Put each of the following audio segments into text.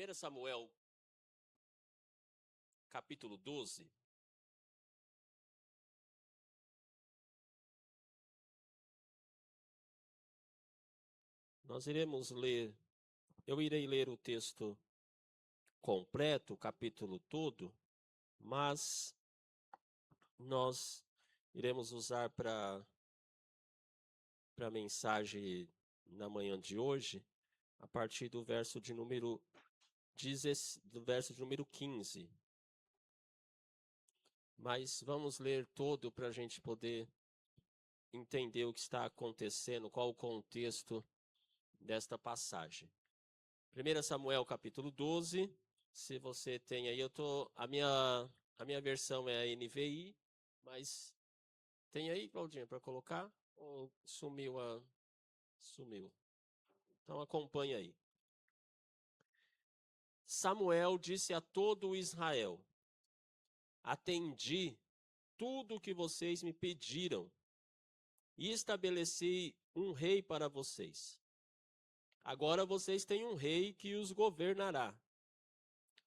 1 Samuel, capítulo 12. Eu irei ler o texto completo, o capítulo todo, mas nós iremos usar para a mensagem na manhã de hoje, a partir do verso de número 15. Mas vamos ler todo para a gente poder entender o que está acontecendo, qual o contexto desta passagem. 1 Samuel capítulo 12, se você tem aí, a minha versão é a NVI, mas tem aí, Claudinha, para colocar? Ou sumiu? Sumiu. Então acompanha aí. Samuel disse a todo Israel: atendi tudo o que vocês me pediram e estabeleci um rei para vocês. Agora vocês têm um rei que os governará.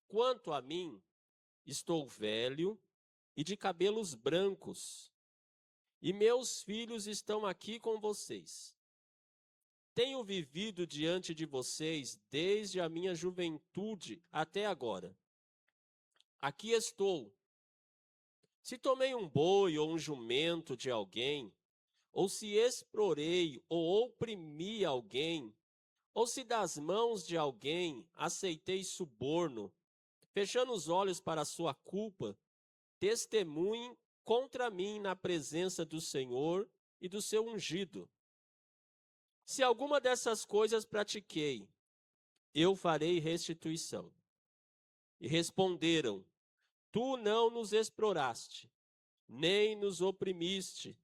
Quanto a mim, estou velho e de cabelos brancos, e meus filhos estão aqui com vocês. Tenho vivido diante de vocês desde a minha juventude até agora. Aqui estou. Se tomei um boi ou um jumento de alguém, ou se explorei ou oprimi alguém, ou se das mãos de alguém aceitei suborno, fechando os olhos para a sua culpa, testemunhem contra mim na presença do Senhor e do seu ungido. Se alguma dessas coisas pratiquei, eu farei restituição. E responderam: tu não nos exploraste, nem nos oprimiste.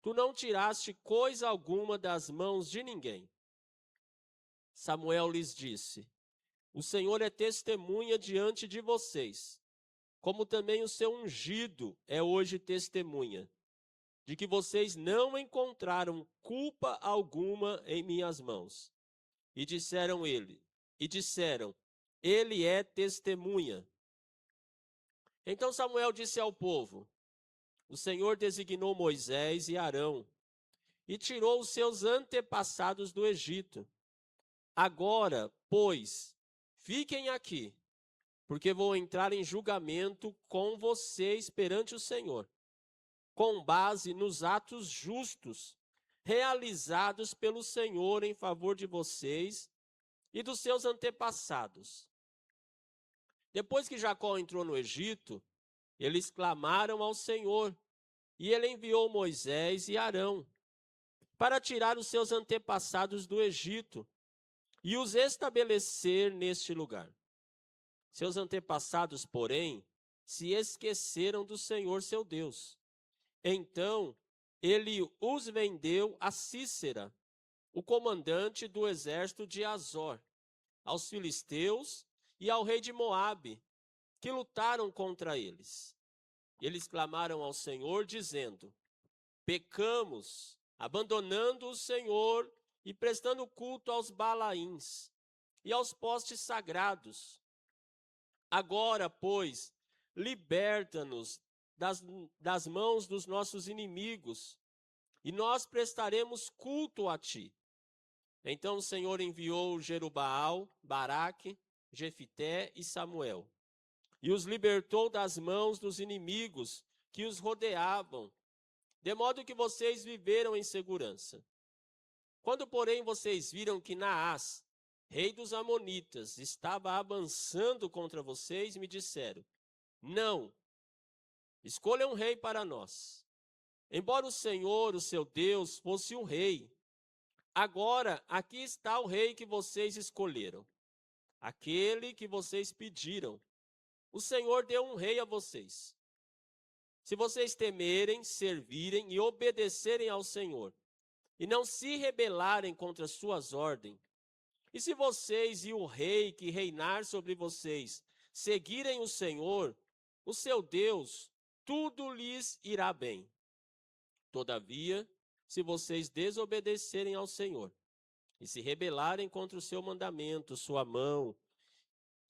Tu não tiraste coisa alguma das mãos de ninguém. Samuel lhes disse: o Senhor é testemunha diante de vocês, como também o seu ungido é hoje testemunha, de que vocês não encontraram culpa alguma em minhas mãos. E disseram, ele é testemunha. Então Samuel disse ao povo: o Senhor designou Moisés e Arão, e tirou os seus antepassados do Egito. Agora, pois, fiquem aqui, porque vou entrar em julgamento com vocês perante o Senhor, com base nos atos justos realizados pelo Senhor em favor de vocês e dos seus antepassados. Depois que Jacó entrou no Egito, eles clamaram ao Senhor, e ele enviou Moisés e Arão para tirar os seus antepassados do Egito e os estabelecer neste lugar. Seus antepassados, porém, se esqueceram do Senhor seu Deus. Então, ele os vendeu a Sísera, o comandante do exército de Azor, aos filisteus e ao rei de Moabe, que lutaram contra eles. Eles clamaram ao Senhor, dizendo: pecamos, abandonando o Senhor e prestando culto aos Balaíns e aos postes sagrados. Agora, pois, liberta-nos das mãos dos nossos inimigos, e nós prestaremos culto a ti. Então o Senhor enviou Jerubaal, Baraque, Jefité e Samuel, e os libertou das mãos dos inimigos que os rodeavam, de modo que vocês viveram em segurança. Quando, porém, vocês viram que Naás, rei dos Amonitas, estava avançando contra vocês, me disseram: não, escolha um rei para nós. Embora o Senhor, o seu Deus, fosse um rei, agora aqui está o rei que vocês escolheram, aquele que vocês pediram. O Senhor deu um rei a vocês. Se vocês temerem, servirem e obedecerem ao Senhor, e não se rebelarem contra suas ordens, e se vocês e o rei que reinar sobre vocês seguirem o Senhor, o seu Deus, tudo lhes irá bem. Todavia, se vocês desobedecerem ao Senhor, e se rebelarem contra o seu mandamento, sua mão,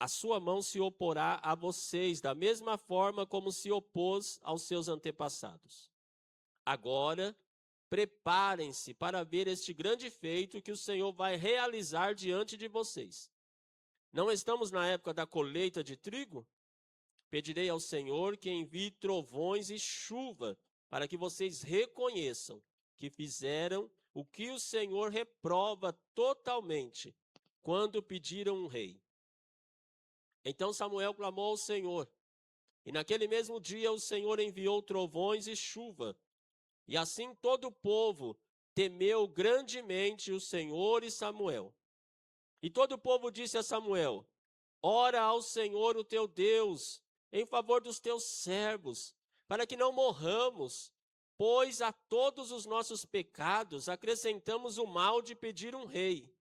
a sua mão se oporá a vocês, da mesma forma como se opôs aos seus antepassados. Agora, preparem-se para ver este grande feito que o Senhor vai realizar diante de vocês. Não estamos na época da colheita de trigo? Pedirei ao Senhor que envie trovões e chuva, para que vocês reconheçam que fizeram o que o Senhor reprova totalmente, quando pediram um rei. Então Samuel clamou ao Senhor, e naquele mesmo dia o Senhor enviou trovões e chuva, e assim todo o povo temeu grandemente o Senhor e Samuel. E todo o povo disse a Samuel: ora ao Senhor o teu Deus, em favor dos teus servos, para que não morramos, pois a todos os nossos pecados acrescentamos o mal de pedir um rei.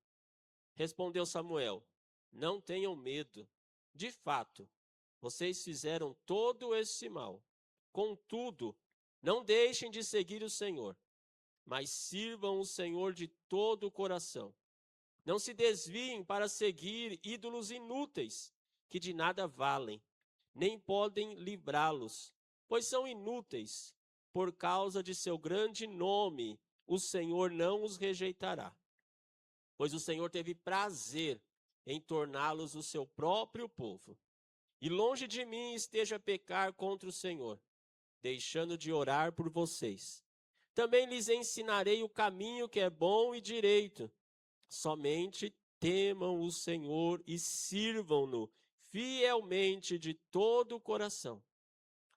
Respondeu Samuel: não tenham medo. De fato, vocês fizeram todo esse mal. Contudo, não deixem de seguir o Senhor, mas sirvam o Senhor de todo o coração. Não se desviem para seguir ídolos inúteis, que de nada valem, nem podem livrá-los, pois são inúteis. Por causa de seu grande nome, o Senhor não os rejeitará, pois o Senhor teve prazer em torná-los o seu próprio povo. E longe de mim esteja pecar contra o Senhor, deixando de orar por vocês. Também lhes ensinarei o caminho que é bom e direito. Somente temam o Senhor e sirvam-no fielmente de todo o coração.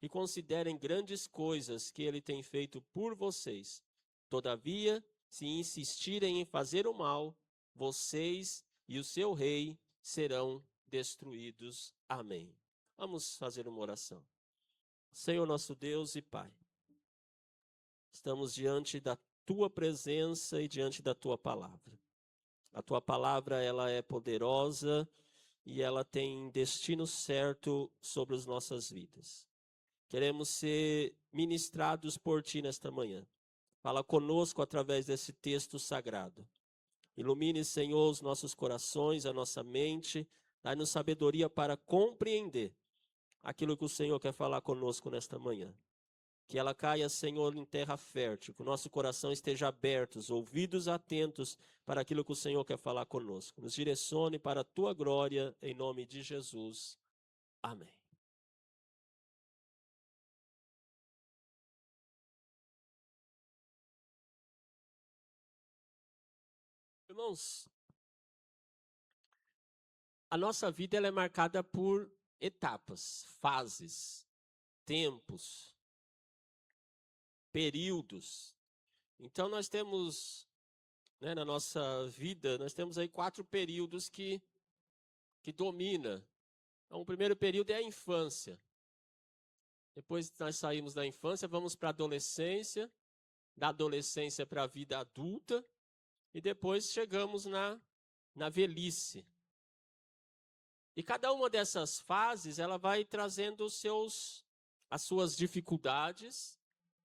E considerem grandes coisas que ele tem feito por vocês. Todavia, se insistirem em fazer o mal, vocês e o seu rei serão destruídos. Amém. Vamos fazer uma oração. Senhor nosso Deus e Pai, estamos diante da Tua presença e diante da Tua palavra. A Tua palavra, ela é poderosa e ela tem destino certo sobre as nossas vidas. Queremos ser ministrados por Ti nesta manhã. Fala conosco através desse texto sagrado. Ilumine, Senhor, os nossos corações, a nossa mente, dá-nos sabedoria para compreender aquilo que o Senhor quer falar conosco nesta manhã. Que ela caia, Senhor, em terra fértil, que o nosso coração esteja aberto, os ouvidos atentos para aquilo que o Senhor quer falar conosco. Nos direcione para a Tua glória, em nome de Jesus. Amém. Irmãos, a nossa vida ela é marcada por etapas, fases, tempos, períodos. Então nós temos, na nossa vida, nós temos aí 4 períodos que domina. Então, o primeiro período é a infância. Depois nós saímos da infância, vamos para a adolescência, da adolescência para a vida adulta, e depois chegamos na velhice. E cada uma dessas fases, ela vai trazendo as suas dificuldades,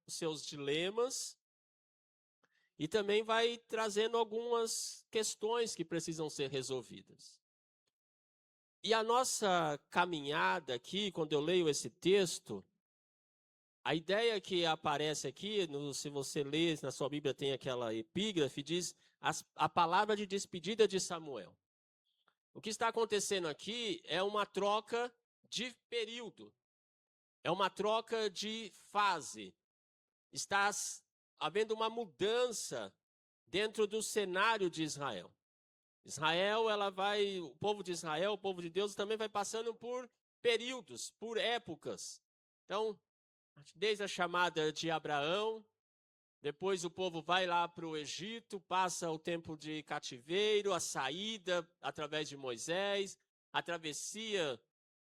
os seus dilemas, e também vai trazendo algumas questões que precisam ser resolvidas. E a nossa caminhada aqui, quando eu leio esse texto, a ideia que aparece aqui, se você ler na sua Bíblia tem aquela epígrafe, diz a palavra de despedida de Samuel. O que está acontecendo aqui é uma troca de período, é uma troca de fase. Está havendo uma mudança dentro do cenário de Israel. O povo de Israel, o povo de Deus também vai passando por períodos, por épocas. Então, desde a chamada de Abraão, depois o povo vai lá para o Egito, passa o tempo de cativeiro, a saída através de Moisés, a travessia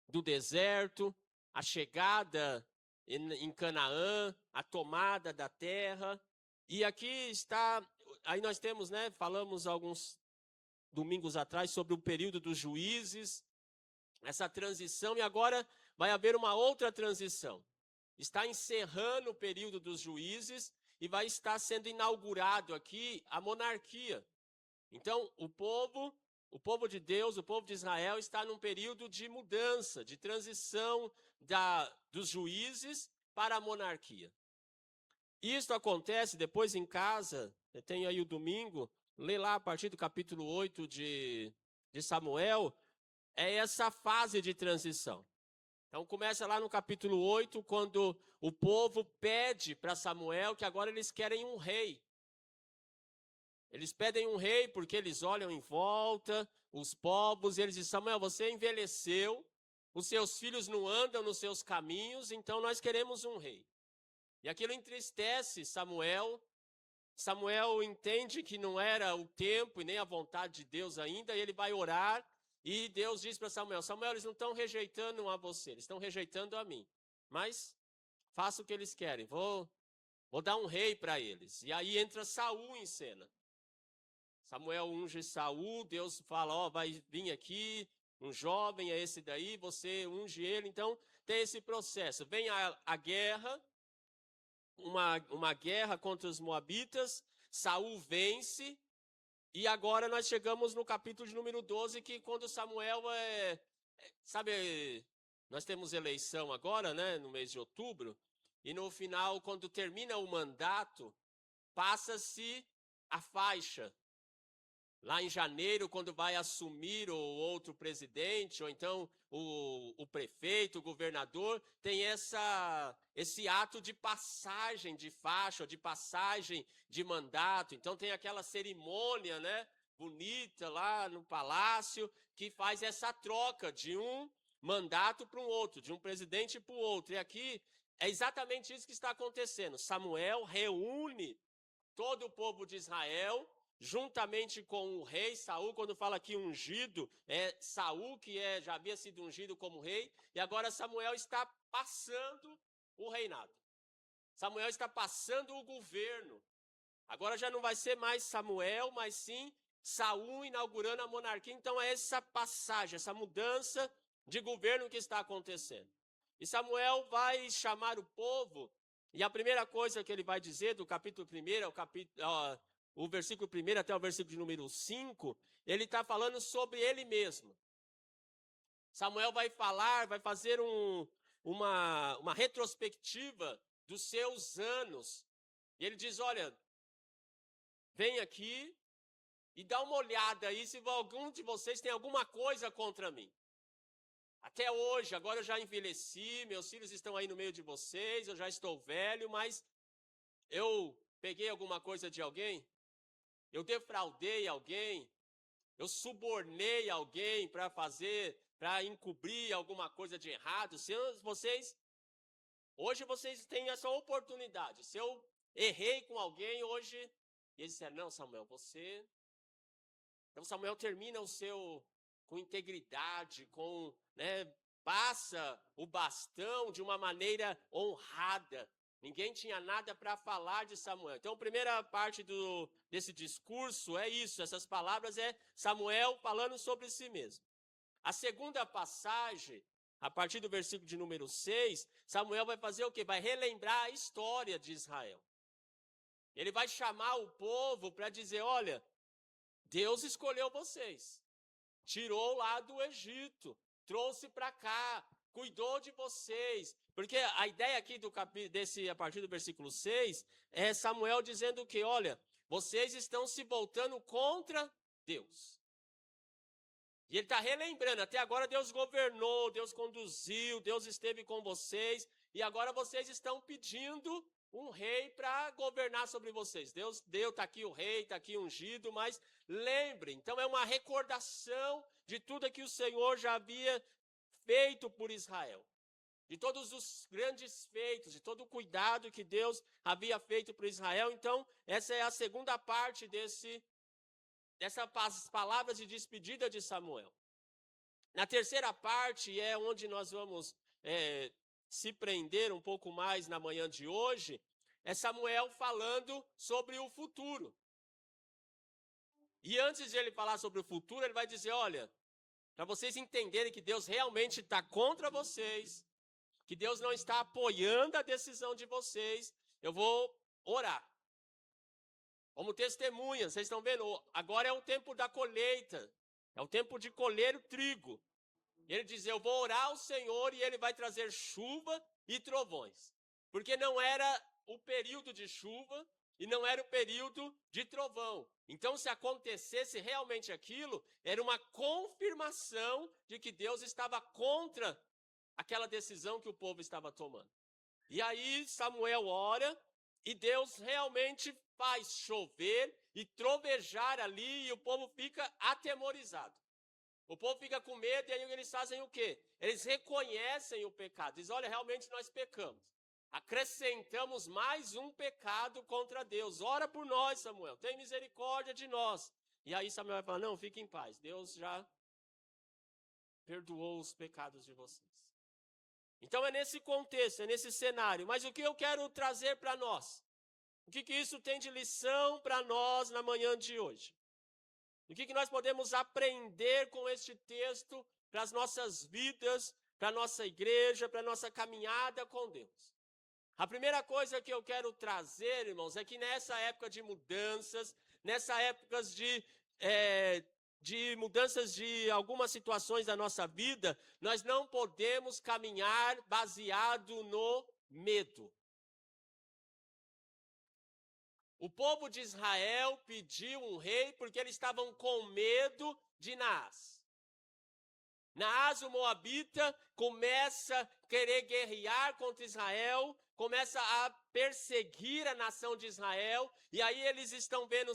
do deserto, a chegada em Canaã, a tomada da terra. E aqui aí nós temos, falamos alguns domingos atrás sobre o período dos juízes, essa transição, e agora vai haver uma outra transição. Está encerrando o período dos juízes e vai estar sendo inaugurado aqui a monarquia. Então, o povo o povo de Deus, o povo de Israel, está num período de mudança, de transição dos juízes para a monarquia. Isso acontece depois em casa, eu tenho aí o domingo, lê lá a partir do capítulo 8 de Samuel, é essa fase de transição. Então começa lá no capítulo 8, quando o povo pede para Samuel que agora eles querem um rei. Eles pedem um rei porque eles olham em volta, os povos, e eles dizem: Samuel, você envelheceu, os seus filhos não andam nos seus caminhos, então nós queremos um rei. E aquilo entristece Samuel. Samuel entende que não era o tempo e nem a vontade de Deus ainda, e ele vai orar, e Deus diz para Samuel: Samuel, eles não estão rejeitando a você, eles estão rejeitando a mim. Mas faça o que eles querem, vou dar um rei para eles. E aí entra Saul em cena. Samuel unge Saul, Deus fala: ó, vai vir aqui um jovem, é esse daí, você unge ele. Então tem esse processo. Vem a guerra, uma guerra contra os moabitas, Saul vence, e agora nós chegamos no capítulo de número 12, que quando Samuel sabe, nós temos eleição agora, né, no mês de outubro, e no final, quando termina o mandato, passa-se a faixa. Lá em janeiro, quando vai assumir o outro presidente, ou então o prefeito, o governador, tem esse ato de passagem de faixa, de passagem de mandato. Então tem aquela cerimônia, né, bonita lá no palácio, que faz essa troca de um mandato para um outro, de um presidente para o outro. E aqui é exatamente isso que está acontecendo. Samuel reúne todo o povo de Israel, juntamente com o rei Saul. Quando fala aqui ungido, é Saul que já havia sido ungido como rei, e agora Samuel está passando o reinado. Samuel está passando o governo. Agora já não vai ser mais Samuel, mas sim Saul inaugurando a monarquia. Então é essa passagem, essa mudança de governo que está acontecendo. E Samuel vai chamar o povo, e a primeira coisa que ele vai dizer, do capítulo 1 o versículo 1 até o versículo de número 5, ele está falando sobre ele mesmo. Samuel vai falar, vai fazer uma retrospectiva dos seus anos. E ele diz: olha, vem aqui e dá uma olhada aí se algum de vocês tem alguma coisa contra mim. Até hoje, agora eu já envelheci, meus filhos estão aí no meio de vocês, eu já estou velho, mas eu peguei alguma coisa de alguém? Eu defraudei alguém? Eu subornei alguém para encobrir alguma coisa de errado? Hoje vocês têm essa oportunidade. Se eu errei com alguém hoje, e eles disseram: não, Samuel, você... Então Samuel termina com integridade, passa o bastão de uma maneira honrada. Ninguém tinha nada para falar de Samuel. Então a primeira parte desse discurso é isso, essas palavras é Samuel falando sobre si mesmo. A segunda passagem, a partir do versículo de número 6, Samuel vai fazer o quê? Vai relembrar a história de Israel. Ele vai chamar o povo para dizer: olha, Deus escolheu vocês, tirou lá do Egito, trouxe para cá, cuidou de vocês. Porque a ideia aqui a partir do versículo 6, é Samuel dizendo que, olha, vocês estão se voltando contra Deus. E ele está relembrando, até agora Deus governou, Deus conduziu, Deus esteve com vocês, e agora vocês estão pedindo um rei para governar sobre vocês. Deus deu, está aqui o rei, está aqui ungido, mas lembrem, então é uma recordação de tudo que o Senhor já havia feito por Israel. De todos os grandes feitos, de todo o cuidado que Deus havia feito por Israel. Então, essa é a segunda parte dessas palavras de despedida de Samuel. Na terceira parte, é onde nós vamos se prender um pouco mais na manhã de hoje, é Samuel falando sobre o futuro. E antes de ele falar sobre o futuro, ele vai dizer: olha, para vocês entenderem que Deus realmente está contra vocês, que Deus não está apoiando a decisão de vocês, eu vou orar. Como testemunhas, vocês estão vendo, agora é o tempo da colheita. É o tempo de colher o trigo. Ele diz, eu vou orar ao Senhor e ele vai trazer chuva e trovões. Porque não era o período de chuva e não era o período de trovão. Então, se acontecesse realmente aquilo, era uma confirmação de que Deus estava contra aquela decisão que o povo estava tomando. E aí Samuel ora e Deus realmente faz chover e trovejar ali e o povo fica atemorizado. O povo fica com medo e aí eles fazem o quê? Eles reconhecem o pecado. Dizem, olha, realmente nós pecamos. Acrescentamos mais um pecado contra Deus. Ora por nós, Samuel. Tem misericórdia de nós. E aí Samuel vai falar, não, fique em paz. Deus já perdoou os pecados de vocês. Então é nesse contexto, é nesse cenário. Mas o que eu quero trazer para nós? O que isso tem de lição para nós na manhã de hoje? O que nós podemos aprender com este texto para as nossas vidas, para a nossa igreja, para a nossa caminhada com Deus? A primeira coisa que eu quero trazer, irmãos, é que nessa época de mudanças, nessa época de mudanças de algumas situações da nossa vida, nós não podemos caminhar baseado no medo. O povo de Israel pediu um rei porque eles estavam com medo de Naás. Naás, o moabita, começa a querer guerrear contra Israel, começa a perseguir a nação de Israel, e aí eles estão vendo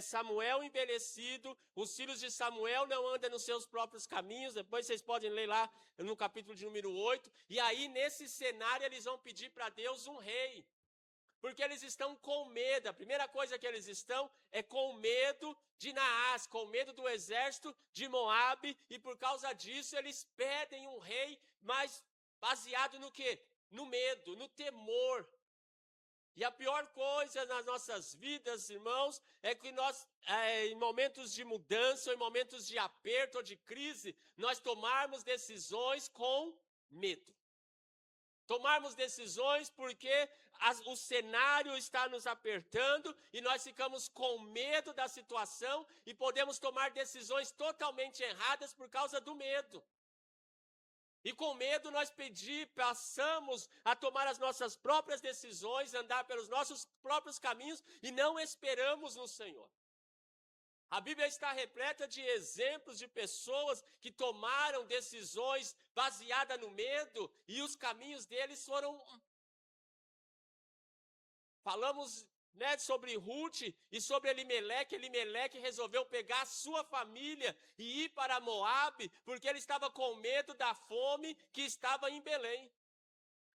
Samuel envelhecido, os filhos de Samuel não andam nos seus próprios caminhos, depois vocês podem ler lá no capítulo de número 8, e aí nesse cenário eles vão pedir para Deus um rei. Porque eles estão com medo, a primeira coisa que eles estão é com medo de Naás, com medo do exército de Moabe, e por causa disso eles pedem um rei, mas baseado no quê? No medo, no temor. E a pior coisa nas nossas vidas, irmãos, é que nós, em momentos de mudança, em momentos de aperto ou de crise, nós tomarmos decisões com medo. Tomarmos decisões porque o cenário está nos apertando e nós ficamos com medo da situação e podemos tomar decisões totalmente erradas por causa do medo. E com medo nós passamos a tomar as nossas próprias decisões, andar pelos nossos próprios caminhos e não esperamos no Senhor. A Bíblia está repleta de exemplos de pessoas que tomaram decisões baseadas no medo e os caminhos deles foram... Falamos, sobre Ruth e sobre Elimeleque. Elimeleque resolveu pegar a sua família e ir para Moabe porque ele estava com medo da fome que estava em Belém.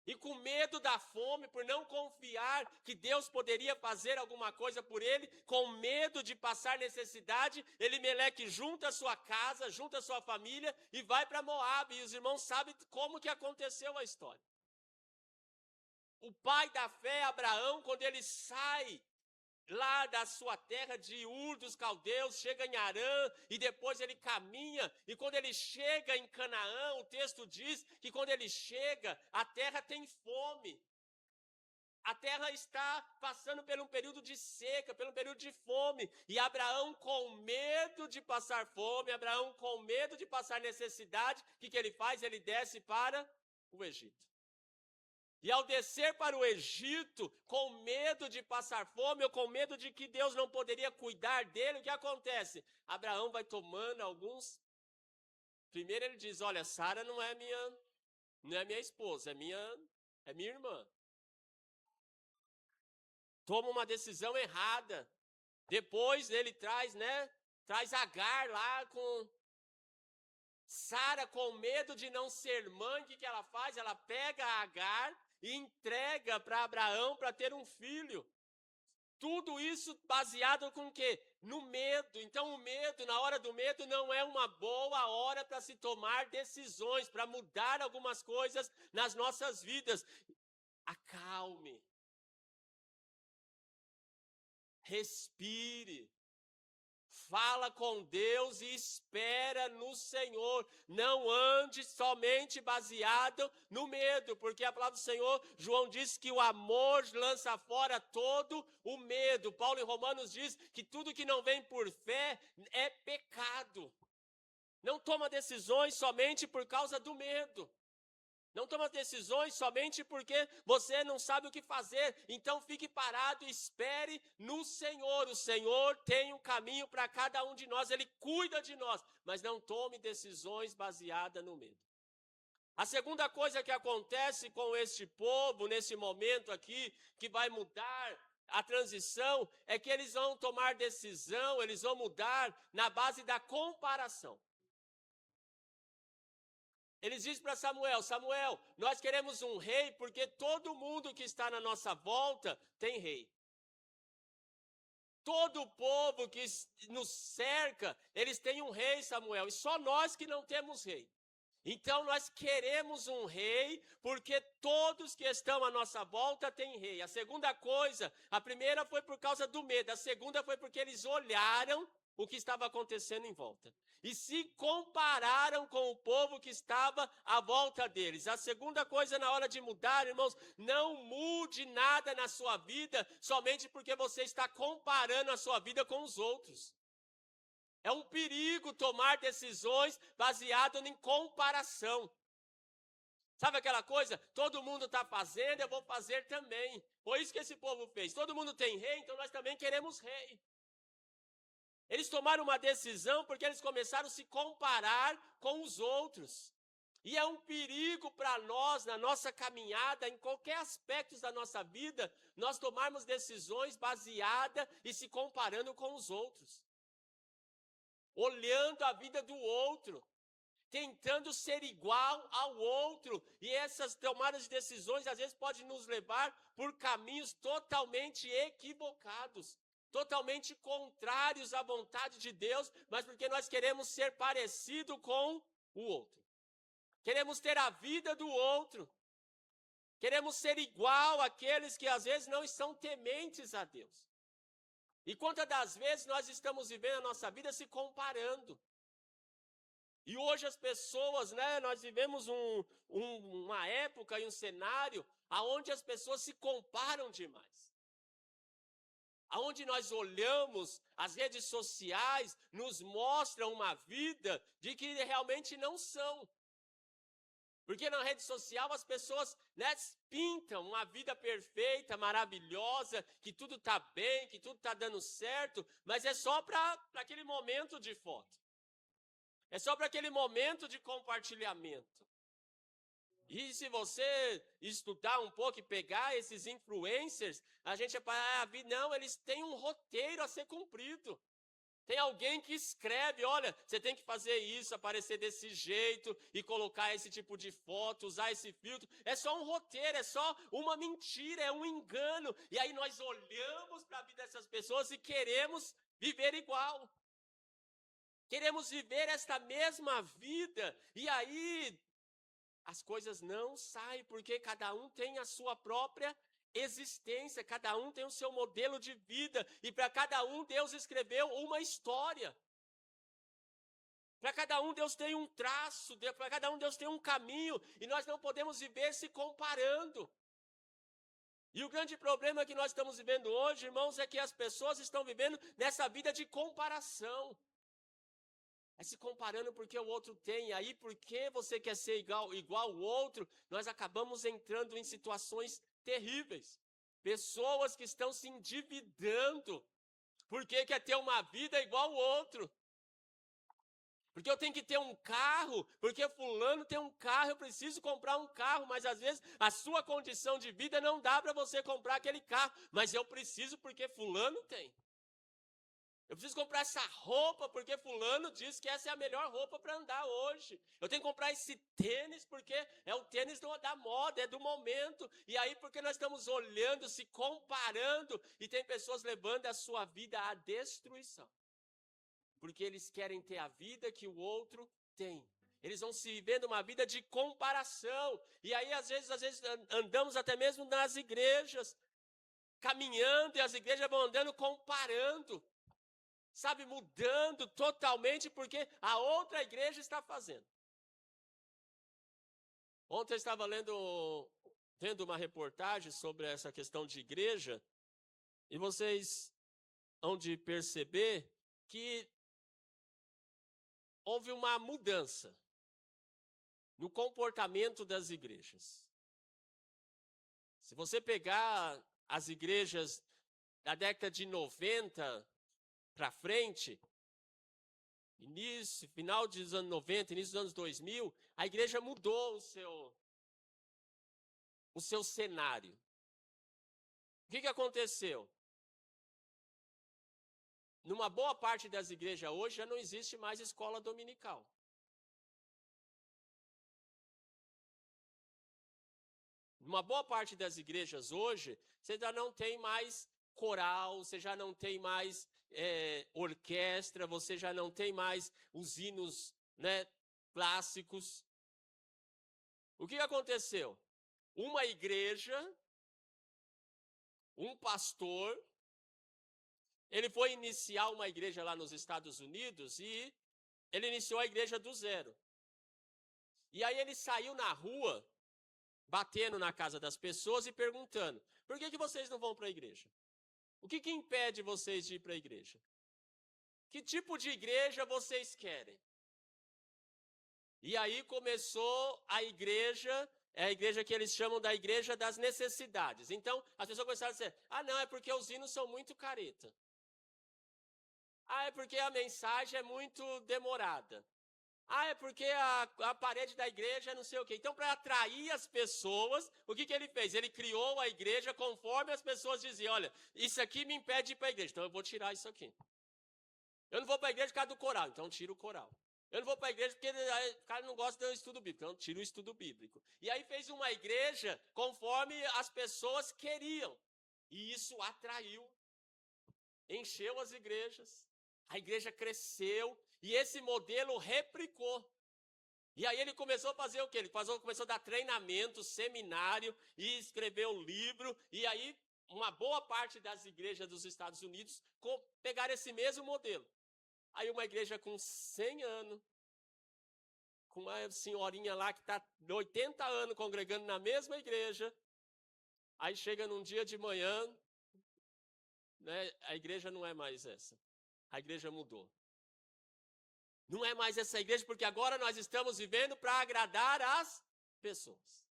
E com medo da fome, por não confiar que Deus poderia fazer alguma coisa por ele, com medo de passar necessidade, Elimeleque junta a sua casa, junta a sua família e vai para Moabe. E os irmãos sabem como que aconteceu a história. O pai da fé, Abraão, quando ele sai lá da sua terra de Ur dos Caldeus, chega em Harã e depois ele caminha, e quando ele chega em Canaã, o texto diz que quando ele chega, a terra tem fome. A terra está passando por um período de seca, por um período de fome, e Abraão com medo de passar fome, Abraão com medo de passar necessidade, o que ele faz? Ele desce para o Egito. E ao descer para o Egito, com medo de passar fome, ou com medo de que Deus não poderia cuidar dele, o que acontece? Abraão vai tomando alguns... Primeiro ele diz, olha, Sara não é minha esposa, é minha irmã. Toma uma decisão errada. Depois ele traz Agar lá com... Sara, com medo de não ser mãe, o que ela faz? Ela pega a Agar e entrega para Abraão para ter um filho. Tudo isso baseado com o quê? No medo. Então o medo, na hora do medo, não é uma boa hora para se tomar decisões, para mudar algumas coisas nas nossas vidas. Fala com Deus e espera no Senhor. Não ande somente baseado no medo, porque a palavra do Senhor, João diz que o amor lança fora todo o medo. Paulo em Romanos diz que tudo que não vem por fé é pecado. Não toma decisões somente por causa do medo. Não toma decisões somente porque você não sabe o que fazer. Então fique parado e espere no Senhor. O Senhor tem um caminho para cada um de nós. Ele cuida de nós. Mas não tome decisões baseadas no medo. A segunda coisa que acontece com este povo, nesse momento aqui, que vai mudar a transição, é que eles vão tomar decisão, eles vão mudar na base da comparação. Eles dizem para Samuel, Samuel, nós queremos um rei porque todo mundo que está na nossa volta tem rei. Todo o povo que nos cerca, eles têm um rei, Samuel, e só nós que não temos rei. Então nós queremos um rei porque todos que estão à nossa volta têm rei. A segunda coisa, a primeira foi por causa do medo, a segunda foi porque eles olharam o que estava acontecendo em volta. E se compararam com o povo que estava à volta deles. A segunda coisa na hora de mudar, irmãos, não mude nada na sua vida somente porque você está comparando a sua vida com os outros. É um perigo tomar decisões baseadas em comparação. Sabe aquela coisa? Todo mundo está fazendo, eu vou fazer também. Foi isso que esse povo fez. Todo mundo tem rei, então nós também queremos rei. Eles tomaram uma decisão porque eles começaram a se comparar com os outros. E é um perigo para nós, na nossa caminhada, em qualquer aspecto da nossa vida, nós tomarmos decisões baseadas e se comparando com os outros. Olhando a vida do outro, tentando ser igual ao outro. E essas tomadas de decisões, às vezes, podem nos levar por caminhos totalmente equivocados. Totalmente contrários à vontade de Deus, mas porque nós queremos ser parecido com o outro. Queremos ter a vida do outro. Queremos ser igual àqueles que às vezes não estão tementes a Deus. E quantas das vezes nós estamos vivendo a nossa vida se comparando. E hoje as pessoas, nós vivemos uma época e um cenário onde as pessoas se comparam demais. Aonde nós olhamos, as redes sociais nos mostram uma vida de que realmente não são. Porque na rede social as pessoas pintam uma vida perfeita, maravilhosa, que tudo está bem, que tudo está dando certo, mas é só para aquele momento de foto. É só para aquele momento de compartilhamento. E se você estudar um pouco e pegar esses influencers, a gente vai não, eles têm um roteiro a ser cumprido. Tem alguém que escreve, olha, você tem que fazer isso, aparecer desse jeito e colocar esse tipo de foto, usar esse filtro. É só um roteiro, é só uma mentira, é um engano. E aí nós olhamos para a vida dessas pessoas e queremos viver igual. Queremos viver esta mesma vida. E aí as coisas não saem, porque cada um tem a sua própria existência, cada um tem o seu modelo de vida, e para cada um Deus escreveu uma história. Para cada um Deus tem um traço, para cada um Deus tem um caminho, e nós não podemos viver se comparando. E o grande problema que nós estamos vivendo hoje, irmãos, é que as pessoas estão vivendo nessa vida de comparação. É se comparando porque o outro tem. Aí, porque você quer ser igual ao outro, nós acabamos entrando em situações terríveis. Pessoas que estão se endividando porque quer ter uma vida igual ao outro. Porque eu tenho que ter um carro, porque fulano tem um carro, eu preciso comprar um carro, mas às vezes a sua condição de vida não dá para você comprar aquele carro, mas eu preciso porque fulano tem. Eu preciso comprar essa roupa porque fulano diz que essa é a melhor roupa para andar hoje. Eu tenho que comprar esse tênis porque é o tênis da moda, é do momento. E aí porque nós estamos olhando, se comparando, e tem pessoas levando a sua vida à destruição. Porque eles querem ter a vida que o outro tem. Eles vão se vivendo uma vida de comparação. E aí às vezes andamos até mesmo nas igrejas, caminhando, e as igrejas vão andando comparando. sabe, mudando totalmente porque a outra igreja está fazendo. Ontem eu estava vendo uma reportagem sobre essa questão de igreja, e vocês hão de perceber que houve uma mudança no comportamento das igrejas. Se você pegar as igrejas da década de 90 para frente, final dos anos 90, início dos anos 2000, a igreja mudou o seu cenário. O que aconteceu? Numa boa parte das igrejas hoje já não existe mais escola dominical. Numa boa parte das igrejas hoje, você já não tem mais coral, você já não tem mais orquestra, você já não tem mais os hinos, né, clássicos. O que aconteceu? Uma igreja, um pastor, ele foi iniciar uma igreja lá nos Estados Unidos e ele iniciou a igreja do zero. E aí ele saiu na rua, batendo na casa das pessoas e perguntando: por que vocês não vão para a igreja? O que impede vocês de ir para a igreja? Que tipo de igreja vocês querem? E aí começou a igreja que eles chamam da igreja das necessidades. Então, as pessoas começaram a dizer: não, é porque os hinos são muito careta. É porque a mensagem é muito demorada. É porque a parede da igreja é não sei o quê. Então, para atrair as pessoas, o que ele fez? Ele criou a igreja conforme as pessoas diziam: olha, isso aqui me impede de ir para a igreja, então eu vou tirar isso aqui. Eu não vou para a igreja por causa do coral, então tira o coral. Eu não vou para a igreja porque o cara não gosta do estudo bíblico, então tira o estudo bíblico. E aí fez uma igreja conforme as pessoas queriam. E isso atraiu, encheu as igrejas. A igreja cresceu e esse modelo replicou. E aí ele começou a fazer o quê? Ele começou a dar treinamento, seminário e escreveu um livro. E aí uma boa parte das igrejas dos Estados Unidos pegaram esse mesmo modelo. Aí uma igreja com 100 anos, com uma senhorinha lá que está 80 anos congregando na mesma igreja. Aí chega num dia de manhã, né, a igreja não é mais essa. A igreja mudou. Não é mais essa igreja, porque agora nós estamos vivendo para agradar as pessoas.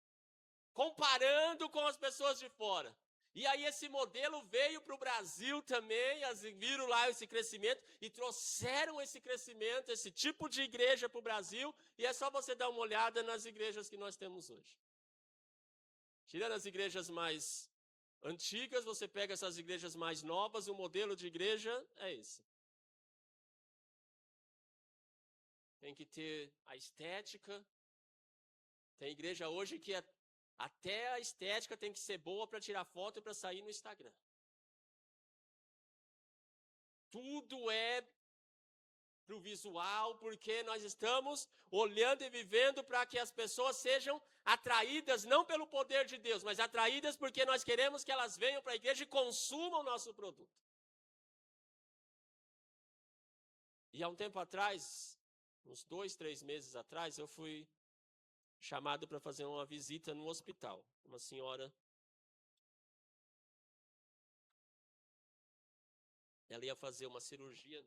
Comparando com as pessoas de fora. E aí esse modelo veio para o Brasil também, viram lá esse crescimento e trouxeram esse crescimento, esse tipo de igreja para o Brasil. E é só você dar uma olhada nas igrejas que nós temos hoje. Tirando as igrejas mais antigas, você pega essas igrejas mais novas, o modelo de igreja é esse. Tem que ter a estética. Tem igreja hoje que até a estética tem que ser boa para tirar foto e para sair no Instagram. Tudo é para o visual, porque nós estamos olhando e vivendo para que as pessoas sejam atraídas não pelo poder de Deus, mas atraídas porque nós queremos que elas venham para a igreja e consumam o nosso produto. E há um tempo atrás, uns 2, 3 meses atrás, eu fui chamado para fazer uma visita no hospital. Uma senhora, ela ia fazer uma cirurgia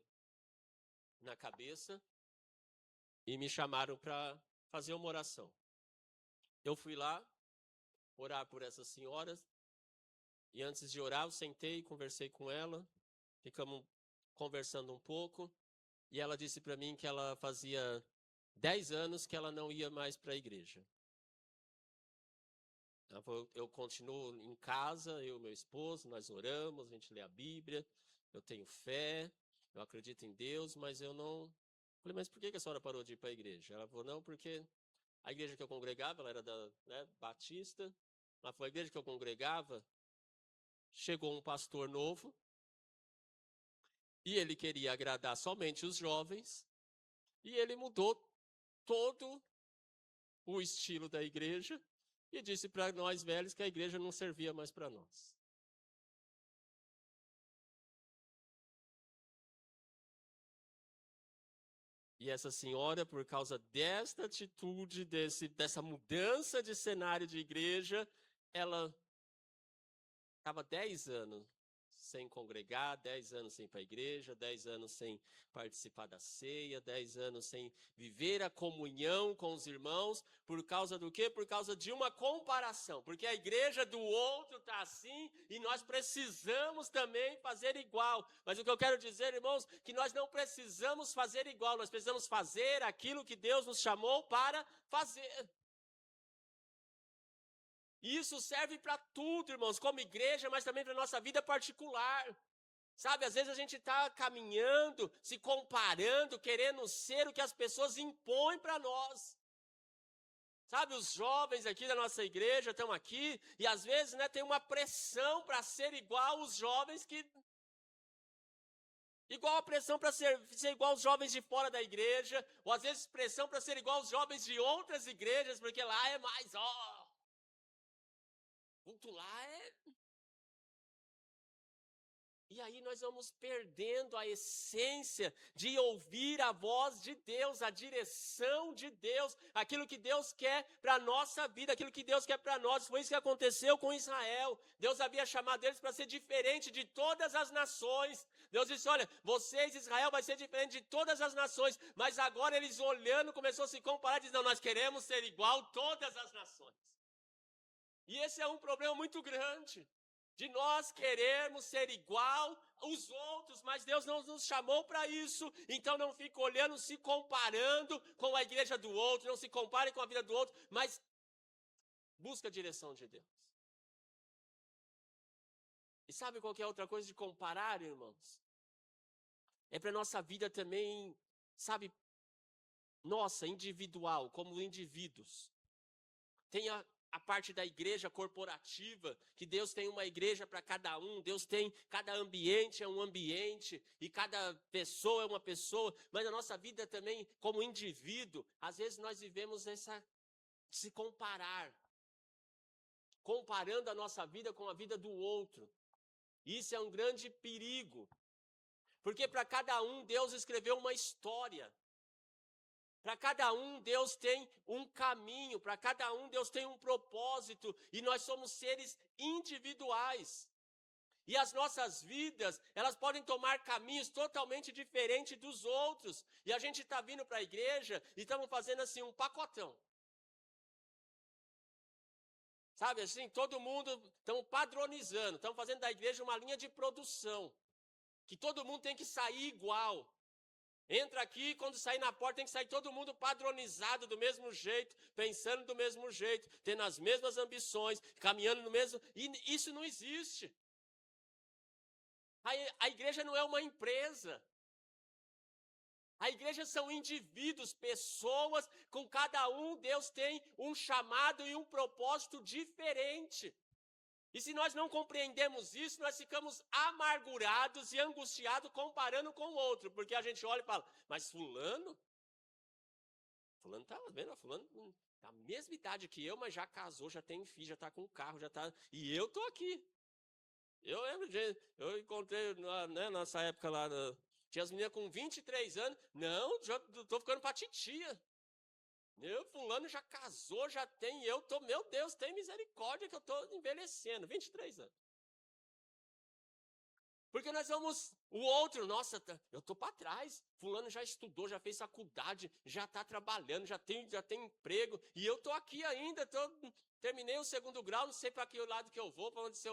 na cabeça e me chamaram para fazer uma oração. Eu fui lá orar por essa senhora e antes de orar eu sentei, conversei com ela, ficamos conversando um pouco e ela disse para mim que ela fazia 10 anos que ela não ia mais para a igreja. Ela falou: eu continuo em casa, eu e meu esposo, nós oramos, a gente lê a Bíblia, eu tenho fé, eu acredito em Deus, mas eu não... Falei: mas por que a senhora parou de ir para a igreja? Ela falou: não, porque a igreja que eu congregava, ela era batista, ela falou: a igreja que eu congregava, chegou um pastor novo, e ele queria agradar somente os jovens, e ele mudou todo o estilo da igreja, e disse para nós velhos que a igreja não servia mais para nós. E essa senhora, por causa desta atitude, dessa mudança de cenário de igreja, ela estava 10 anos sem congregar, 10 anos sem ir para a igreja, 10 anos sem participar da ceia, 10 anos sem viver a comunhão com os irmãos, por causa do quê? Por causa de uma comparação, porque a igreja do outro está assim e nós precisamos também fazer igual. Mas o que eu quero dizer, irmãos, que nós não precisamos fazer igual, nós precisamos fazer aquilo que Deus nos chamou para fazer. E isso serve para tudo, irmãos, como igreja, mas também para a nossa vida particular. Sabe, às vezes a gente está caminhando, se comparando, querendo ser o que as pessoas impõem para nós. Sabe, os jovens aqui da nossa igreja estão aqui, e às vezes, né, tem uma pressão para ser igual os jovens que... Igual a pressão para ser igual aos jovens de fora da igreja, ou às vezes pressão para ser igual aos jovens de outras igrejas, porque lá é mais, culto lá é... E aí nós vamos perdendo a essência de ouvir a voz de Deus, a direção de Deus, aquilo que Deus quer para a nossa vida, aquilo que Deus quer para nós. Foi isso que aconteceu com Israel. Deus havia chamado eles para ser diferente de todas as nações. Deus disse, olha, vocês, Israel, vai ser diferente de todas as nações. Mas agora eles olhando, começou a se comparar, dizendo, não, nós queremos ser igual a todas as nações. E esse é um problema muito grande, de nós querermos ser igual aos outros, mas Deus não nos chamou para isso. Então não fique olhando, se comparando com a igreja do outro, não se compare com a vida do outro, mas busca a direção de Deus. E sabe qual que é outra coisa de comparar, irmãos? É para nossa vida também, sabe, nossa, individual, como indivíduos. Tem a parte da igreja corporativa, que Deus tem uma igreja para cada um, Deus tem, cada ambiente é um ambiente, e cada pessoa é uma pessoa, mas a nossa vida também, como indivíduo, às vezes nós vivemos se comparar, comparando a nossa vida com a vida do outro. Isso é um grande perigo, porque para cada um Deus escreveu uma história. Para cada um, Deus tem um caminho, para cada um, Deus tem um propósito, e nós somos seres individuais. E as nossas vidas, elas podem tomar caminhos totalmente diferentes dos outros. E a gente está vindo para a igreja e estamos fazendo assim um pacotão. Sabe assim, todo mundo, estamos padronizando, estamos fazendo da igreja uma linha de produção. Que todo mundo tem que sair igual. Entra aqui, quando sair na porta tem que sair todo mundo padronizado do mesmo jeito, pensando do mesmo jeito, tendo as mesmas ambições, caminhando no mesmo... E isso não existe. A igreja não é uma empresa. A igreja são indivíduos, pessoas, com cada um Deus tem um chamado e um propósito diferente. E se nós não compreendemos isso, nós ficamos amargurados e angustiados comparando com o outro. Porque a gente olha e fala, mas fulano tá vendo? Fulano tá a mesma idade que eu, mas já casou, já tem filho, já tá com carro, já tá... E eu tô aqui. Eu lembro, eu encontrei, né, nessa época lá, tinha as meninas com 23 anos. Não, já tô ficando pra titia. Fulano já casou, já tem, meu Deus, tem misericórdia que eu estou envelhecendo, 23 anos. Porque nós vamos, o outro, nossa, eu estou para trás, fulano já estudou, já fez faculdade, já está trabalhando, já tem emprego, e eu estou aqui ainda, terminei o 2º grau, não sei para que lado que eu vou, para onde se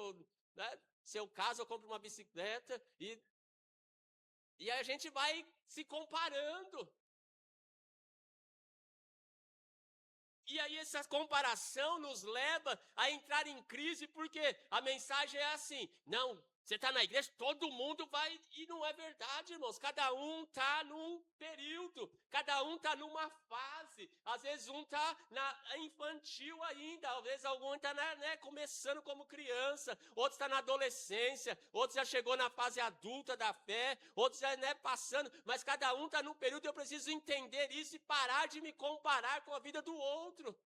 eu caso, eu compro uma bicicleta, e a gente vai se comparando. E aí essa comparação nos leva a entrar em crise, porque a mensagem é assim, não, você está na igreja, todo mundo vai, e não é verdade, irmãos, cada um está num período, cada um está numa fase, às vezes um está na infantil ainda, às vezes algum está começando como criança, outro está na adolescência, outro já chegou na fase adulta da fé, outros já passando, mas cada um está num período e eu preciso entender isso e parar de me comparar com a vida do outro,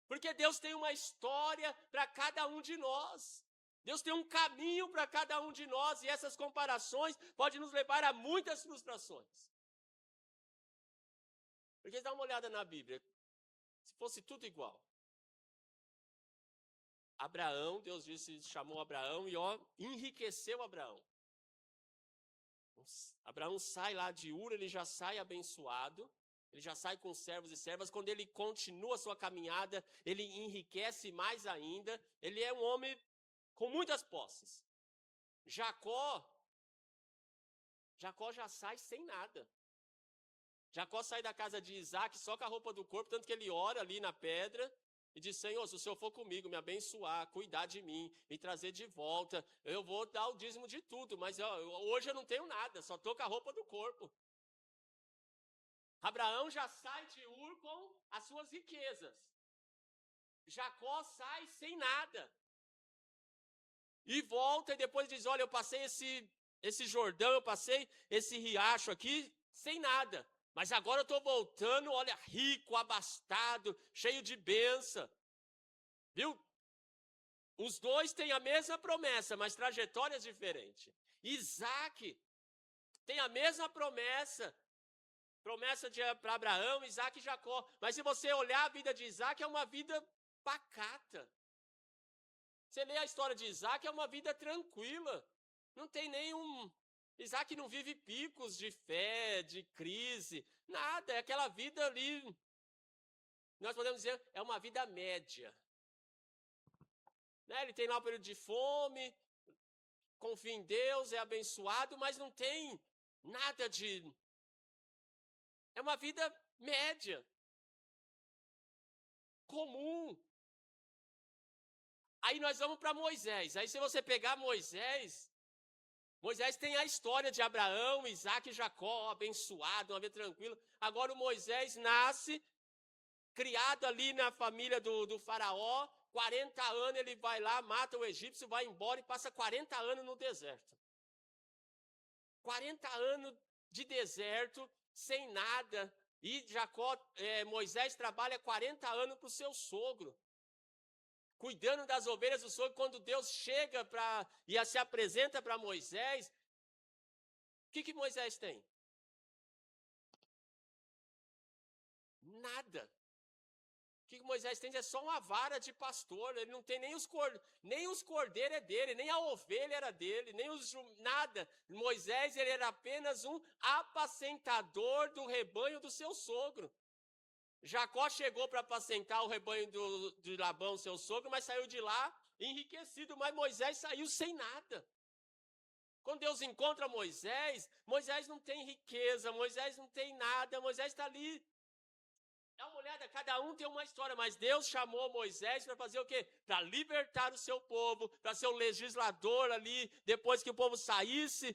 porque Deus tem uma história para cada um de nós. Deus tem um caminho para cada um de nós e essas comparações podem nos levar a muitas frustrações. Porque dá uma olhada na Bíblia. Se fosse tudo igual. Abraão, Deus disse, chamou Abraão e enriqueceu Abraão. Abraão sai lá de Ur, ele já sai abençoado, ele já sai com servos e servas. Quando ele continua a sua caminhada, ele enriquece mais ainda. Ele é um homem com muitas posses. Jacó já sai sem nada. Jacó sai da casa de Isaac só com a roupa do corpo, tanto que ele ora ali na pedra e diz: Senhor, se o Senhor for comigo, me abençoar, cuidar de mim, me trazer de volta, eu vou dar o dízimo de tudo, mas hoje eu não tenho nada, só estou com a roupa do corpo. Abraão já sai de Ur com as suas riquezas. Jacó sai sem nada. E volta e depois diz: olha, eu passei esse Jordão, eu passei esse riacho aqui sem nada. Mas agora eu estou voltando, olha, rico, abastado, cheio de bênção. Viu? Os dois têm a mesma promessa, mas trajetórias diferentes. Isaac tem a mesma promessa. Promessa para Abraão, Isaac e Jacó. Mas se você olhar a vida de Isaac, é uma vida pacata. Você lê a história de Isaac, é uma vida tranquila. Não tem nenhum... Isaac não vive picos de fé, de crise, nada. É aquela vida ali, nós podemos dizer, é uma vida média. Né? Ele tem lá um período de fome, confia em Deus, é abençoado, mas não tem nada de... É uma vida média, comum. Aí nós vamos para Moisés. Aí se você pegar Moisés tem a história de Abraão, Isaac e Jacó, abençoado, uma vida tranquila. Agora o Moisés nasce, criado ali na família do faraó. 40 anos ele vai lá, mata o egípcio, vai embora e passa 40 anos no deserto. 40 anos de deserto, sem nada. E Moisés trabalha 40 anos para o seu sogro, cuidando das ovelhas do sogro. Quando Deus chega e se apresenta para Moisés, o que Moisés tem? Nada. O que Moisés tem é só uma vara de pastor. Ele não tem nem os cordeiros é dele, nem a ovelha era dele, nada. Moisés, ele era apenas um apacentador do rebanho do seu sogro. Jacó chegou para apacentar o rebanho de Labão, seu sogro, mas saiu de lá enriquecido. Mas Moisés saiu sem nada. Quando Deus encontra Moisés não tem riqueza, Moisés não tem nada, Moisés está ali. Dá uma olhada, cada um tem uma história, mas Deus chamou Moisés para fazer o quê? Para libertar o seu povo, para ser o legislador ali, depois que o povo saísse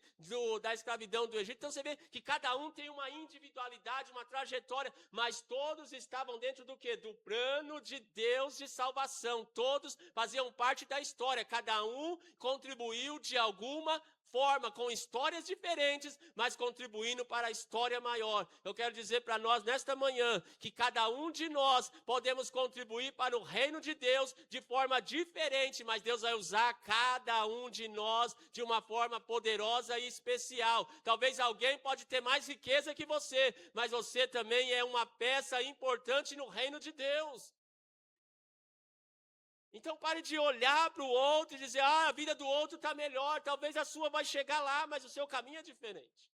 da escravidão do Egito. Então você vê que cada um tem uma individualidade, uma trajetória, mas todos estavam dentro do quê? Do plano de Deus de salvação. Todos faziam parte da história, cada um contribuiu de alguma forma, com histórias diferentes, mas contribuindo para a história maior. Eu quero dizer para nós nesta manhã que cada um de nós podemos contribuir para o reino de Deus de forma diferente, mas Deus vai usar cada um de nós de uma forma poderosa e especial. Talvez alguém pode ter mais riqueza que você, mas você também é uma peça importante no reino de Deus. Então pare de olhar para o outro e dizer: a vida do outro está melhor, talvez a sua vai chegar lá, mas o seu caminho é diferente.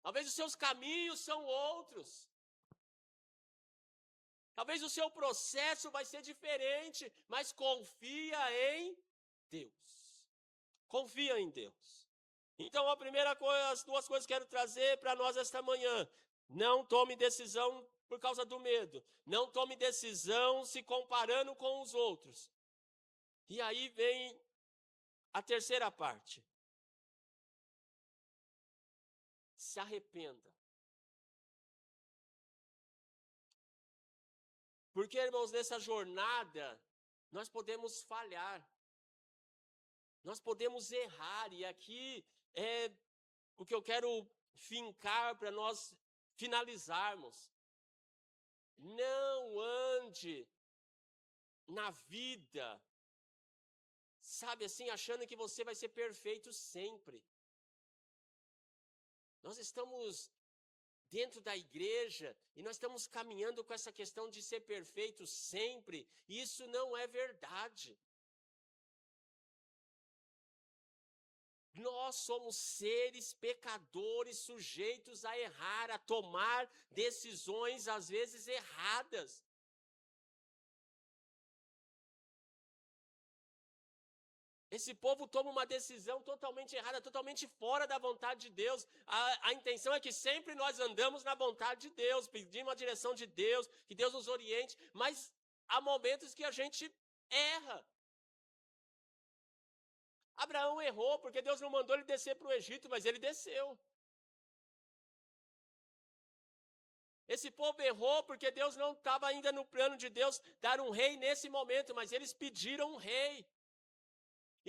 Talvez os seus caminhos são outros. Talvez o seu processo vai ser diferente, mas confia em Deus. Confia em Deus. Então a primeira coisa, as duas coisas que quero trazer para nós esta manhã: não tome decisão por causa do medo. Não tome decisão se comparando com os outros. E aí vem a terceira parte. Se arrependa. Porque, irmãos, nessa jornada, nós podemos falhar. Nós podemos errar. E aqui é o que eu quero fincar para nós finalizarmos. Não ande na vida, sabe assim, achando que você vai ser perfeito sempre. dentro da igreja, e nós estamos caminhando com essa questão de ser perfeito sempre, e isso não é verdade. Nós somos seres pecadores sujeitos a errar, a tomar decisões às vezes erradas. Esse povo toma uma decisão totalmente errada, totalmente fora da vontade de Deus. A intenção é que sempre nós andamos na vontade de Deus, pedimos a direção de Deus, que Deus nos oriente, mas há momentos que a gente erra. Abraão errou porque Deus não mandou ele descer para o Egito, mas ele desceu. Esse povo errou porque Deus não estava ainda no plano de Deus dar um rei nesse momento, mas eles pediram um rei.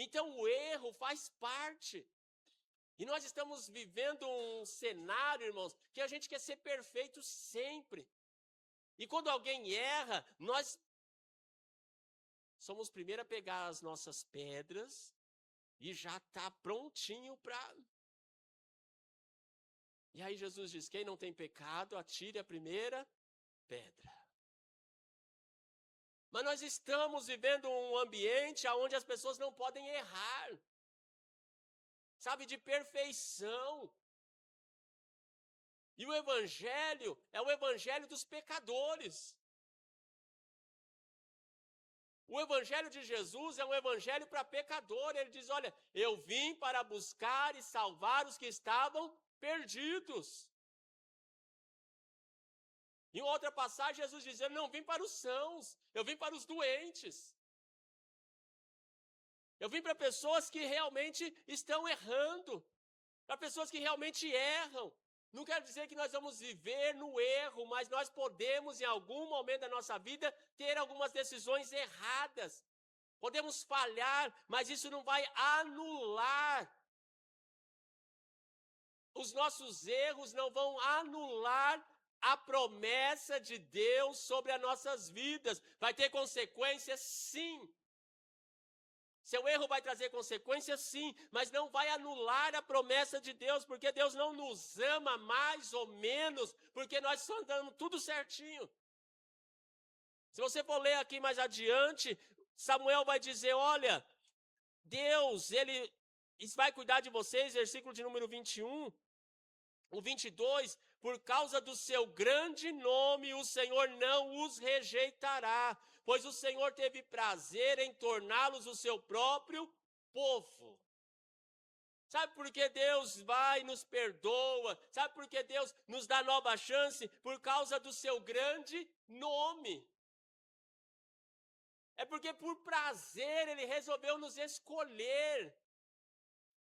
Então o erro faz parte. E nós estamos vivendo um cenário, irmãos, que a gente quer ser perfeito sempre. E quando alguém erra, nós somos primeiro a pegar as nossas pedras e já está prontinho para... E aí Jesus diz, quem não tem pecado, atire a primeira pedra. Mas nós estamos vivendo um ambiente onde as pessoas não podem errar. Sabe, de perfeição. E o evangelho é o evangelho dos pecadores. O evangelho de Jesus é um evangelho para pecador. Ele diz, olha, eu vim para buscar e salvar os que estavam perdidos. Em outra passagem, Jesus diz, eu não vim para os sãos, eu vim para os doentes. Eu vim para pessoas que realmente estão errando, para pessoas que realmente erram. Não quero dizer que nós vamos viver no erro, mas nós podemos, em algum momento da nossa vida, ter algumas decisões erradas. Podemos falhar, mas isso não vai anular. Os nossos erros não vão anular a promessa de Deus sobre as nossas vidas. Vai ter consequências, sim. Seu erro vai trazer consequências, sim, mas não vai anular a promessa de Deus, porque Deus não nos ama mais ou menos, porque nós só andamos tudo certinho. Se você for ler aqui mais adiante, Samuel vai dizer, olha, Deus, Ele vai cuidar de vocês, versículo de número 21, o 22, por causa do seu grande nome, o Senhor não os rejeitará, pois o Senhor teve prazer em torná-los o seu próprio povo. Sabe por que Deus vai e nos perdoa? Sabe por que Deus nos dá nova chance? Por causa do seu grande nome. É porque por prazer Ele resolveu nos escolher.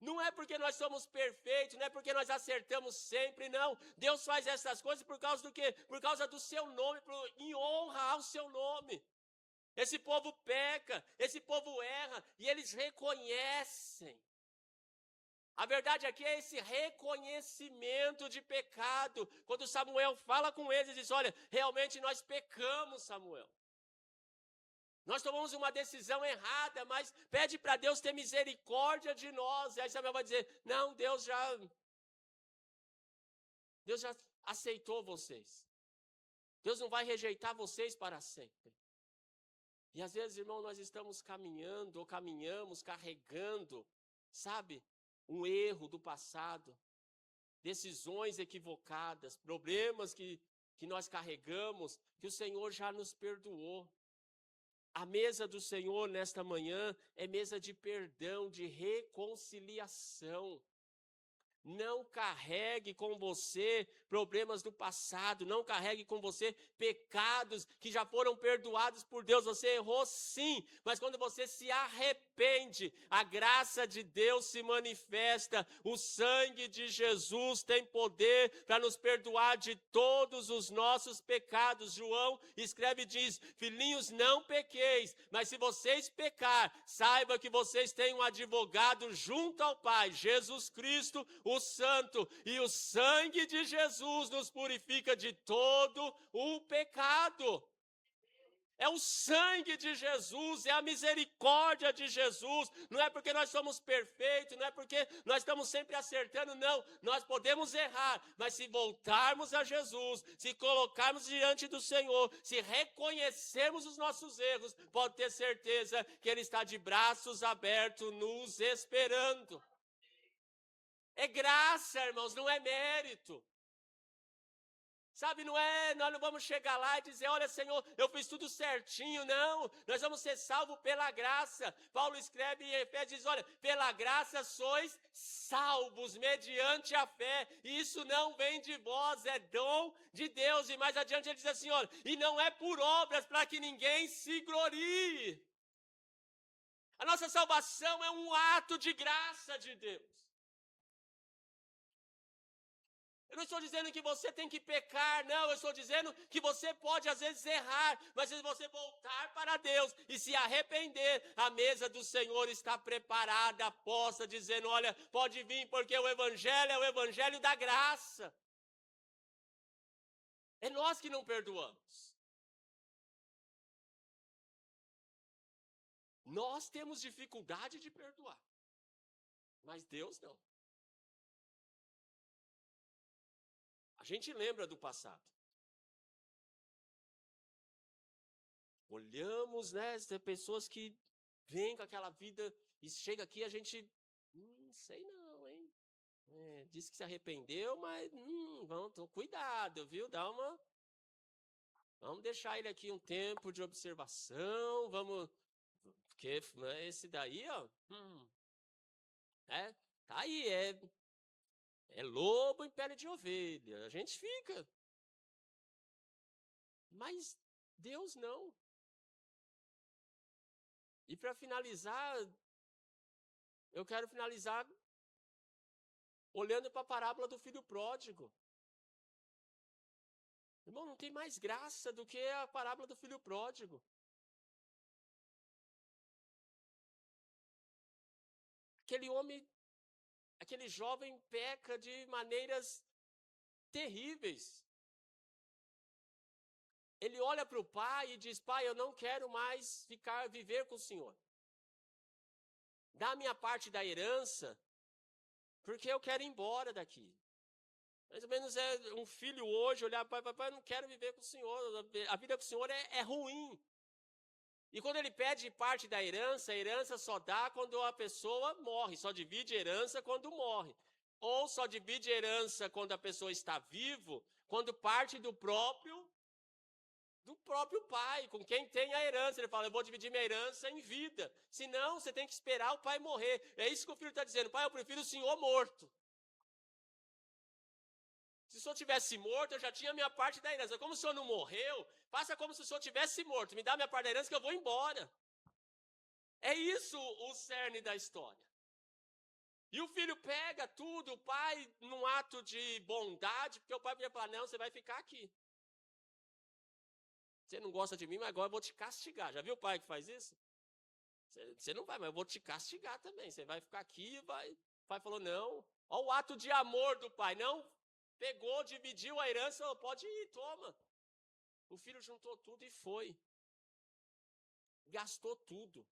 Não é porque nós somos perfeitos, não é porque nós acertamos sempre, não. Deus faz essas coisas por causa do quê? Por causa do seu nome, em honra ao seu nome. Esse povo peca, esse povo erra e eles reconhecem. A verdade aqui é esse reconhecimento de pecado. Quando Samuel fala com eles, ele diz, olha, realmente nós pecamos, Samuel. Nós tomamos uma decisão errada, mas pede para Deus ter misericórdia de nós. E aí Samuel vai dizer, não, Deus já aceitou vocês. Deus não vai rejeitar vocês para sempre. E às vezes, irmão, nós estamos caminhando ou caminhamos carregando, sabe, um erro do passado, decisões equivocadas, problemas que nós carregamos, que o Senhor já nos perdoou. A mesa do Senhor nesta manhã é mesa de perdão, de reconciliação. Não carregue com você problemas do passado, não carregue com você pecados que já foram perdoados por Deus. Você errou sim, mas quando você se arrepende, a graça de Deus se manifesta. O sangue de Jesus tem poder para nos perdoar de todos os nossos pecados. João escreve e diz, filhinhos, não pequeis, mas se vocês pecar, saiba que vocês têm um advogado junto ao Pai, Jesus Cristo, o Santo, e o sangue de Jesus nos purifica de todo o pecado. É o sangue de Jesus, é a misericórdia de Jesus. Não é porque nós somos perfeitos, não é porque nós estamos sempre acertando, não. Nós podemos errar, mas se voltarmos a Jesus, se colocarmos diante do Senhor, se reconhecermos os nossos erros, pode ter certeza que Ele está de braços abertos nos esperando. É graça, irmãos, não é mérito. Sabe, nós não vamos chegar lá e dizer, olha, Senhor, eu fiz tudo certinho, não. Nós vamos ser salvos pela graça. Paulo escreve em Efésios, diz, olha, pela graça sois salvos mediante a fé. E isso não vem de vós, é dom de Deus. E mais adiante ele diz assim, olha, e não é por obras para que ninguém se glorie. A nossa salvação é um ato de graça de Deus. Eu não estou dizendo que você tem que pecar, não. Eu estou dizendo que você pode às vezes errar, mas se você voltar para Deus e se arrepender, a mesa do Senhor está preparada, posta, dizendo, olha, pode vir, porque o Evangelho é o Evangelho da graça. É nós que não perdoamos. Nós temos dificuldade de perdoar, mas Deus não. A gente lembra do passado. Olhamos, né? Tem pessoas que vêm com aquela vida e chega aqui a gente, sei não, hein? Diz que se arrependeu, mas cuidado, viu? Vamos deixar ele aqui um tempo de observação, porque esse daí, ó, tá aí, é lobo em pele de ovelha, a gente fica. Mas Deus não. E para finalizar, eu quero finalizar olhando para a parábola do filho pródigo. Irmão, não tem mais graça do que a parábola do filho pródigo. Aquele homem, aquele jovem peca de maneiras terríveis. Ele olha para o pai e diz, pai, eu não quero mais viver com o Senhor. Dá a minha parte da herança, porque eu quero ir embora daqui. Mais ou menos é um filho hoje olhar para o pai, eu não quero viver com o Senhor, a vida com o Senhor é ruim. E quando ele pede parte da herança, a herança só dá quando a pessoa morre, só divide herança quando morre. Ou só divide herança quando a pessoa está vivo, quando parte do próprio pai, com quem tem a herança. Ele fala, eu vou dividir minha herança em vida. Senão, você tem que esperar o pai morrer. É isso que o filho está dizendo, pai, eu prefiro o senhor morto. Se o senhor tivesse morto, eu já tinha minha parte da herança. Como o senhor não morreu, faça como se o senhor tivesse morto. Me dá minha parte da herança que eu vou embora. É isso o cerne da história. E o filho pega tudo, o pai, num ato de bondade, porque o pai podia falar, não, você vai ficar aqui. Você não gosta de mim, mas agora eu vou te castigar. Já viu o pai que faz isso? Você não vai, mas eu vou te castigar também. Você vai ficar aqui e vai. O pai falou, não. Olha o ato de amor do pai. Não pegou, dividiu a herança, falou, pode ir, toma. O filho juntou tudo e foi. Gastou tudo.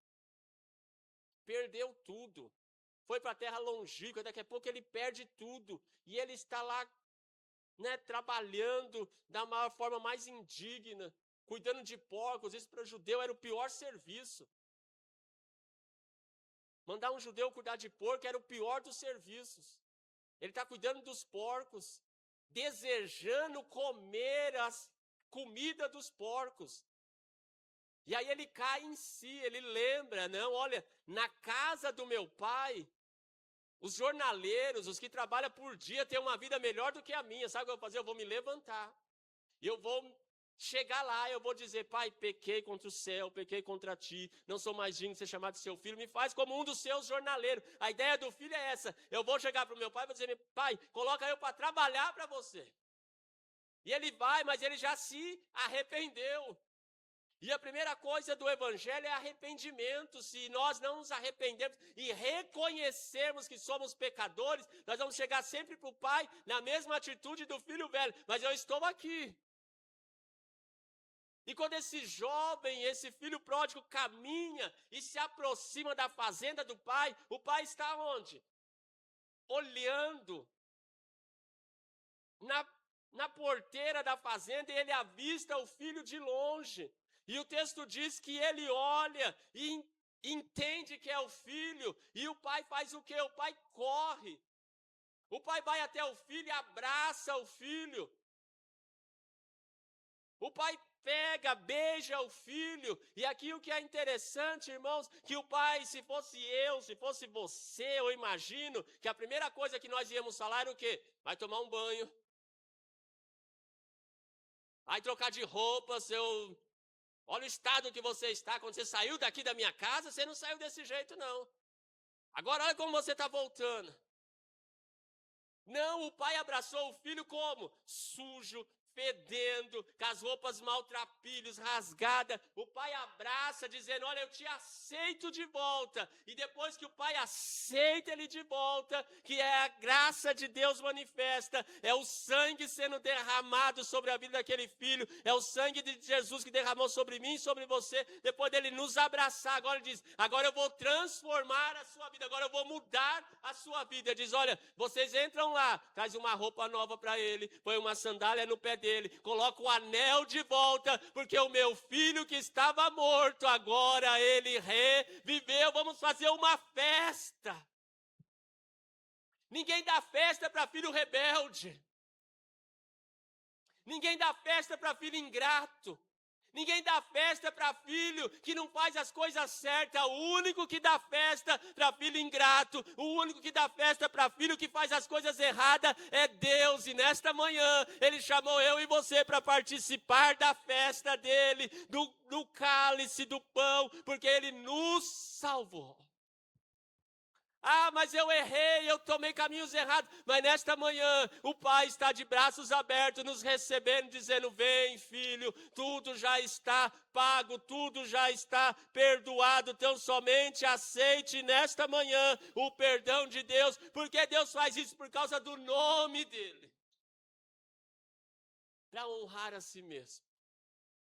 Perdeu tudo. Foi para a terra longínqua, daqui a pouco ele perde tudo. E ele está lá, né, trabalhando da maior forma mais indigna, cuidando de porcos. Isso para o judeu era o pior serviço. Mandar um judeu cuidar de porco era o pior dos serviços. Ele está cuidando dos porcos, desejando comer as comidas dos porcos. E aí ele cai em si, ele lembra, não, olha, na casa do meu pai, os jornaleiros, os que trabalham por dia, têm uma vida melhor do que a minha. Sabe o que eu vou fazer? Eu vou me levantar. Eu vou chegar lá, eu vou dizer, pai, pequei contra o céu, pequei contra ti, não sou mais digno de ser chamado de seu filho, me faz como um dos seus jornaleiros. A ideia do filho é essa, eu vou chegar para o meu pai e vou dizer, pai, coloca eu para trabalhar para você. E ele vai, mas ele já se arrependeu. E a primeira coisa do evangelho é arrependimento. Se nós não nos arrependermos e reconhecermos que somos pecadores, nós vamos chegar sempre para o pai na mesma atitude do filho velho. Mas eu estou aqui. E quando esse jovem, esse filho pródigo caminha e se aproxima da fazenda do pai, o pai está onde? Olhando na porteira da fazenda e ele avista o filho de longe. E o texto diz que ele olha e entende que é o filho. E o pai faz o quê? O pai corre. O pai vai até o filho e abraça o filho. O pai pega, beija o filho. E aqui o que é interessante, irmãos, que o pai, se fosse eu, se fosse você, eu imagino que a primeira coisa que nós íamos falar era o quê? Vai tomar um banho. Vai trocar de roupa, olha o estado que você está. Quando você saiu daqui da minha casa, você não saiu desse jeito, não. Agora olha como você está voltando. Não, o pai abraçou o filho como? Sujo, fedendo, com as roupas maltrapilhos, rasgadas. O pai abraça, dizendo, olha, eu te aceito de volta. E depois que o pai aceita ele de volta, que é a graça de Deus manifesta, é o sangue sendo derramado sobre a vida daquele filho, é o sangue de Jesus que derramou sobre mim e sobre você, depois dele nos abraçar, agora ele diz, agora eu vou transformar a sua vida, agora eu vou mudar a sua vida. Ele diz, olha, vocês entram lá, traz uma roupa nova para ele, põe uma sandália no pé dele, coloca o anel de volta, porque o meu filho que estava morto, agora ele reviveu, vamos fazer uma festa. Ninguém dá festa para filho rebelde, ninguém dá festa para filho ingrato, ninguém dá festa para filho que não faz as coisas certas. O único que dá festa para filho ingrato, o único que dá festa para filho que faz as coisas erradas é Deus. E nesta manhã Ele chamou eu e você para participar da festa dEle, do cálice, do pão, porque Ele nos salvou. Ah, mas eu errei, eu tomei caminhos errados. Mas nesta manhã, o Pai está de braços abertos, nos recebendo, dizendo, vem filho, tudo já está pago, tudo já está perdoado. Então somente aceite nesta manhã o perdão de Deus, porque Deus faz isso por causa do nome dEle. Para honrar a si mesmo.